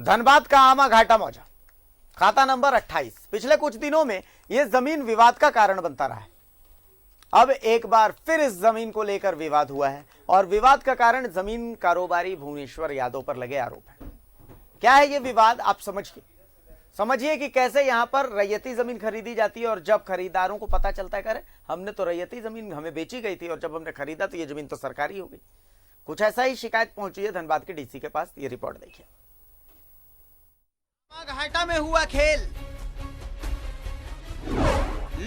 धनबाद का आमा घाटा मौजा, खाता नंबर 28। पिछले कुछ दिनों में यह जमीन विवाद का कारण बनता रहा है। अब एक बार फिर इस जमीन को लेकर विवाद हुआ है और विवाद का कारण जमीन कारोबारी भुवनेश्वर यादव पर लगे आरोप है। क्या है यह विवाद, आप समझिए कि कैसे यहां पर रैयती जमीन खरीदी जाती है और जब खरीदारों को पता चलता है करे हमने तो रैयती जमीन हमें बेची गई थी और जब हमने खरीदा तो यह जमीन तो सरकारी हो गई। कुछ ऐसा ही शिकायत पहुंची है धनबाद के डीसी के पास। ये रिपोर्ट देखिए। घाटा में हुआ खेल,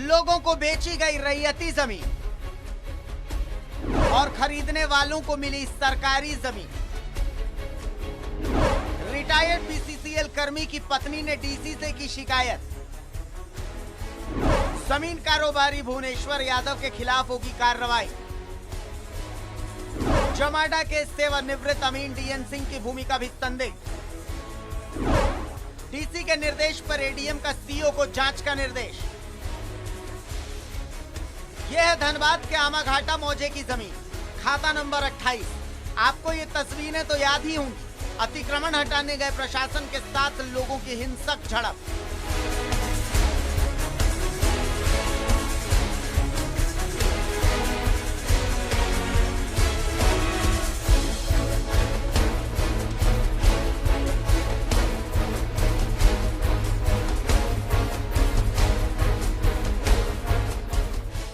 लोगों को बेची गई रैयती जमीन और खरीदने वालों को मिली सरकारी जमीन। रिटायर्ड बीसीसीएल कर्मी की पत्नी ने डीसी से की शिकायत। जमीन कारोबारी भुवनेश्वर यादव के खिलाफ होगी कार्रवाई। जमाडा के सेवानिवृत्त अमीन डीएन सिंह की भूमिका भी संदिग्ध। डीसी के निर्देश पर एडीएम का सीओ को जांच का निर्देश। यह है धनबाद के आमा घाटा मौजे की जमीन, खाता नंबर 28। आपको ये तस्वीरें तो याद ही होंगी। अतिक्रमण हटाने गए प्रशासन के साथ लोगों की हिंसक झड़प।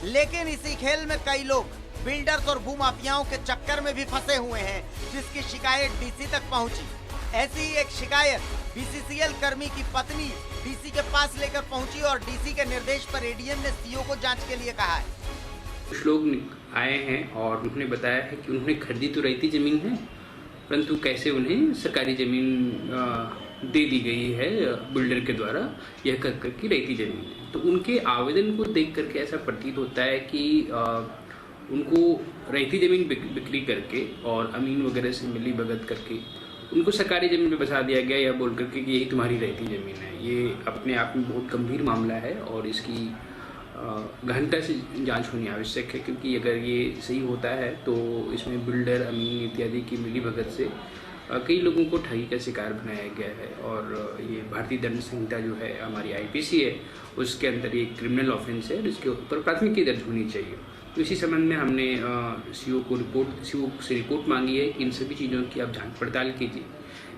लेकिन इसी खेल में कई लोग बिल्डर्स और भूमाफियाओं के चक्कर में भी फंसे हुए हैं, जिसकी शिकायत डीसी तक पहुंची। ऐसी ही एक शिकायत बीसीसीएल कर्मी की पत्नी डीसी के पास लेकर पहुंची और डीसी के निर्देश पर एडीएम ने सीओ को जांच के लिए कहा है। कुछ लोग आए हैं और उन्होंने बताया है कि उन्होंने खरीदी तो रैयती जमीन है, परंतु कैसे उन्हें सरकारी जमीन दे दी गई है बिल्डर के द्वारा, यह कर कर की रैयती जमीन है। तो उनके आवेदन को देख करके ऐसा प्रतीत होता है कि उनको रैयती जमीन बिक्री करके और अमीन वगैरह से मिली भगत करके उनको सरकारी जमीन पे बसा दिया गया, या बोल करके कि यही तुम्हारी रैयती जमीन है। ये अपने आप में बहुत गंभीर मामला है और इसकी गहनता से जांच होनी आवश्यक है, क्योंकि अगर ये सही होता है तो इसमें बिल्डर, अमीन इत्यादि की मिली भगत से कई लोगों को ठगी का शिकार बनाया गया है। और ये भारतीय दंड संहिता जो है हमारी आईपीसी है, उसके अंदर ये क्रिमिनल ऑफेंस है, जिसके ऊपर प्राथमिकी दर्ज होनी चाहिए। तो इसी संबंध में हमने सीओ से रिपोर्ट मांगी है कि इन सभी चीज़ों की आप जांच पड़ताल कीजिए।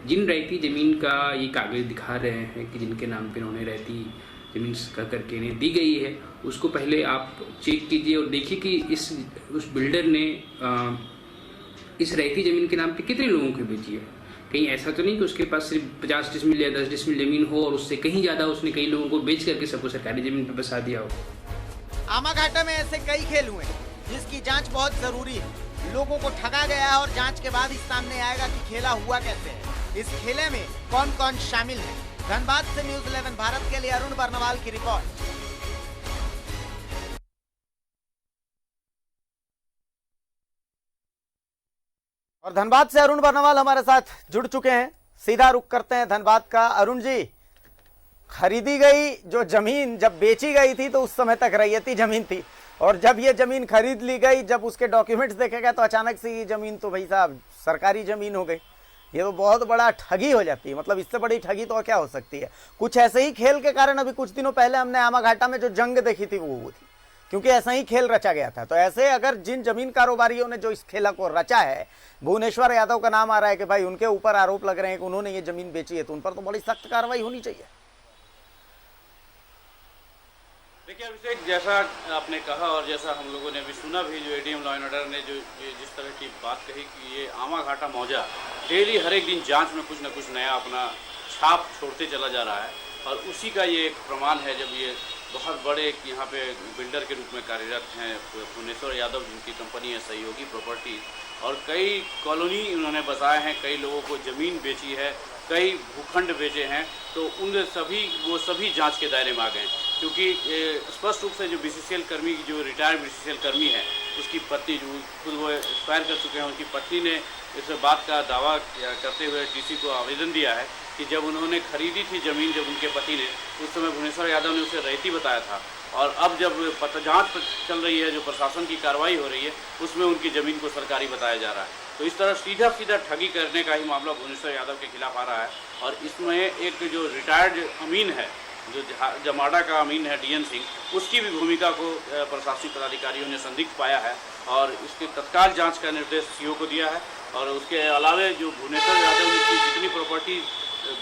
जिन रैयती ज़मीन का ये कागज़ दिखा रहे हैं कि जिनके नाम पर उन्होंने रैयती ज़मीन करके इन्हें दी गई है, उसको पहले आप चेक कीजिए और देखिए कि उस बिल्डर ने इस रैयती जमीन के नाम पे कितने लोगों को बेची है। कहीं ऐसा तो नहीं कि उसके पास सिर्फ 50 डिसमिल या 10 डिसमिल जमीन हो और उससे कहीं ज्यादा उसने कई लोगों को बेच करके सबको सरकारी जमीन पे बसा दिया हो। आमा घाटा में ऐसे कई खेल हुए जिसकी जांच बहुत जरूरी है। लोगों को ठगा गया है और जांच के बाद ही सामने आएगा कि खेला हुआ कैसे है। इस खेले में कौन कौन शामिल है। धनबाद से न्यूज़ 11 भारत के लिए अरुण बर्नवाल की रिपोर्ट। और धनबाद से अरुण बर्नवाल हमारे साथ जुड़ चुके हैं। सीधा रुख करते हैं धनबाद का। अरुण जी, खरीदी गई जो जमीन जब बेची गई थी तो उस समय तक रैयती जमीन थी, और जब ये जमीन खरीद ली गई, जब उसके डॉक्यूमेंट्स देखे गए तो अचानक से ये जमीन तो भाई साहब सरकारी जमीन हो गई। ये तो बहुत बड़ा ठगी हो जाती है। मतलब इससे बड़ी ठगी तो क्या हो सकती है। कुछ ऐसे ही खेल के कारण अभी कुछ दिनों पहले हमने आमा घाटा में जो जंग देखी थी वो थी, क्योंकि ऐसा ही खेल रचा गया था। तो ऐसे अगर जिन जमीन कारोबारियों ने जो इस खेला को रचा है, भुवनेश्वर यादव का नाम आ रहा है कि भाई उनके ऊपर आरोप लग रहे हैं कि उन्होंने ये जमीन बेची है, तो उन पर तो बड़ी सख्त कार्रवाई होनी चाहिए। देखिए अभिषेक, जैसा आपने कहा और जैसा हम लोगों ने भी सुना भी, जो एडीएम लॉ एंड ऑर्डर ने जो जिस तरह की बात कही कि ये आमा घाटा मौजा डेली हर एक दिन जांच में कुछ न कुछ नया अपना छाप छोड़ते चला जा रहा है, और उसी का ये एक प्रमाण है जब ये बहुत बड़े यहाँ पे बिल्डर के रूप में कार्यरत हैं भुवनेश्वर यादव, जिनकी कंपनी है सहयोगी प्रॉपर्टी, और कई कॉलोनी उन्होंने बसाए हैं, कई लोगों को ज़मीन बेची है, कई भूखंड बेचे हैं। तो वो सभी जांच के दायरे में आ गए, क्योंकि स्पष्ट रूप से जो बीसीसीएल कर्मी, जो रिटायर्ड बीसीसीएल कर्मी है, उसकी पत्नी जो खुद वो एक्सपायर कर चुके हैं, उनकी पत्नी ने इस बात का दावा करते हुए डीसी को आवेदन दिया है कि जब उन्होंने खरीदी थी ज़मीन, जब उनके पति ने, उस समय भुवनेश्वर यादव ने उसे रैयती बताया था, और अब जब जांच चल रही है, जो प्रशासन की कार्रवाई हो रही है, उसमें उनकी ज़मीन को सरकारी बताया जा रहा है। तो इस तरह सीधा सीधा ठगी करने का ही मामला भुवनेश्वर यादव के खिलाफ आ रहा है। और इसमें एक जो रिटायर्ड अमीन है, जो जमाडा का अमीन है डीएन सिंह, उसकी भी भूमिका को प्रशासनिक पदाधिकारियों ने संदिग्ध पाया है और इसकी तत्काल जांच का निर्देश सीओ को दिया है। और उसके अलावे जो भुवनेश्वर यादव की जितनी प्रॉपर्टी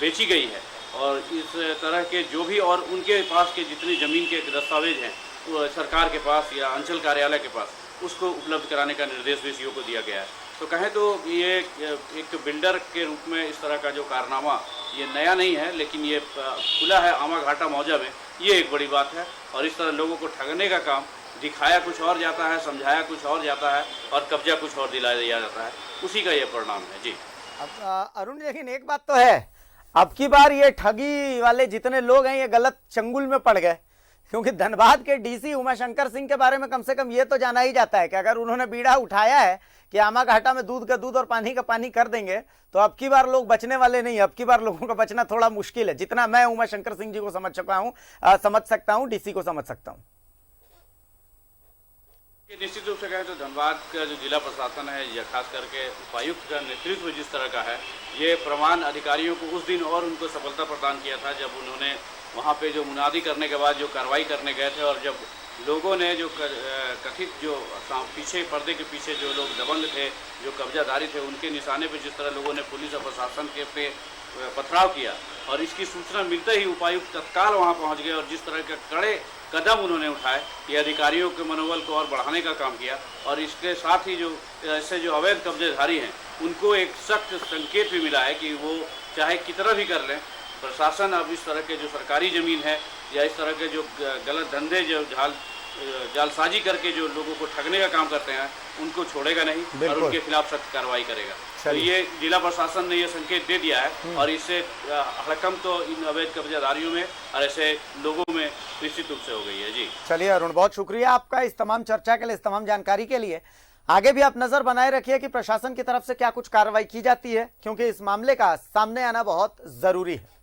बेची गई है और इस तरह के जो भी और उनके पास के जितनी ज़मीन के दस्तावेज हैं वो सरकार के पास या अंचल कार्यालय के पास, उसको उपलब्ध कराने का निर्देश भी सीओ को दिया गया है। तो कहें तो ये एक बिल्डर के रूप में इस तरह का जो कारनामा ये नया नहीं है, लेकिन ये खुला है आमा घाटा मौजा में, ये एक बड़ी बात है। और इस तरह लोगों को ठगने का काम, दिखाया कुछ और जाता है, समझाया कुछ और जाता है और कब्जा कुछ और दिला दिया जाता है, उसी का ये परिणाम है। जी अब अरुण, लेकिन एक बात तो है, अब की बार ये ठगी वाले जितने लोग हैं ये गलत चंगुल में पड़ गए, क्योंकि धनबाद के डीसी उमाशंकर सिंह के बारे में कम से कम ये तो जाना ही जाता है कि अगर उन्होंने बीड़ा उठाया है कि आमा घाटा में दूध का दूध और पानी का पानी कर देंगे, तो अब की बार लोग बचने वाले नहीं। अब की बार लोगों का बचना थोड़ा मुश्किल है, जितना मैं उमाशंकर सिंह जी को समझ सकता हूँ, डीसी को समझ सकता हूँ। निश्चित रूप से कहें तो धनबाद का जो जिला प्रशासन है या खास करके उपायुक्त का नेतृत्व जिस तरह का है, ये प्रमाण अधिकारियों को उस दिन और उनको सफलता प्रदान किया था जब उन्होंने वहाँ पे जो मुनादी करने के बाद जो कार्रवाई करने गए थे और जब लोगों ने जो कथित जो पीछे पर्दे के पीछे जो लोग दबंग थे, जो कब्जाधारी थे, उनके निशाने पे जिस तरह लोगों ने पुलिस और प्रशासन के पे पथराव किया और इसकी सूचना मिलते ही उपायुक्त तत्काल वहां पहुंच गए और जिस तरह के कड़े कदम उन्होंने उठाए, ये अधिकारियों के मनोबल को और बढ़ाने का काम किया। और इसके साथ ही जो ऐसे जो अवैध कब्जेधारी हैं उनको एक सख्त संकेत भी मिला है कि वो चाहे कितना भी कर लें, प्रशासन अब इस तरह के जो सरकारी ज़मीन है या इस तरह के जो गलत धंधे जो जालसाजी करके जो लोगों को ठगने का काम करते हैं उनको छोड़ेगा नहीं और उनके खिलाफ सख्त कार्रवाई करेगा। तो ये जिला प्रशासन ने ये संकेत दे दिया है और इससे हड़कम तो इन अवैध कब्जाधारियों में और ऐसे लोगों में निश्चित रूप से हो गई है। जी चलिए अरुण, बहुत शुक्रिया आपका इस तमाम चर्चा के लिए, इस तमाम जानकारी के लिए। आगे भी आप नजर बनाए रखिए कि प्रशासन की तरफ से क्या कुछ कार्रवाई की जाती है, क्योंकि इस मामले का सामने आना बहुत जरूरी है।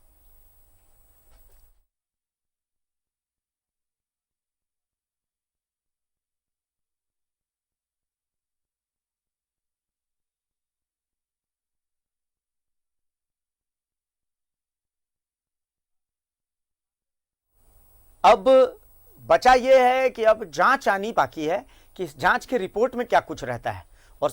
अब बचा यह है कि अब जांच आनी बाकी है कि इस जांच की रिपोर्ट में क्या कुछ रहता है। और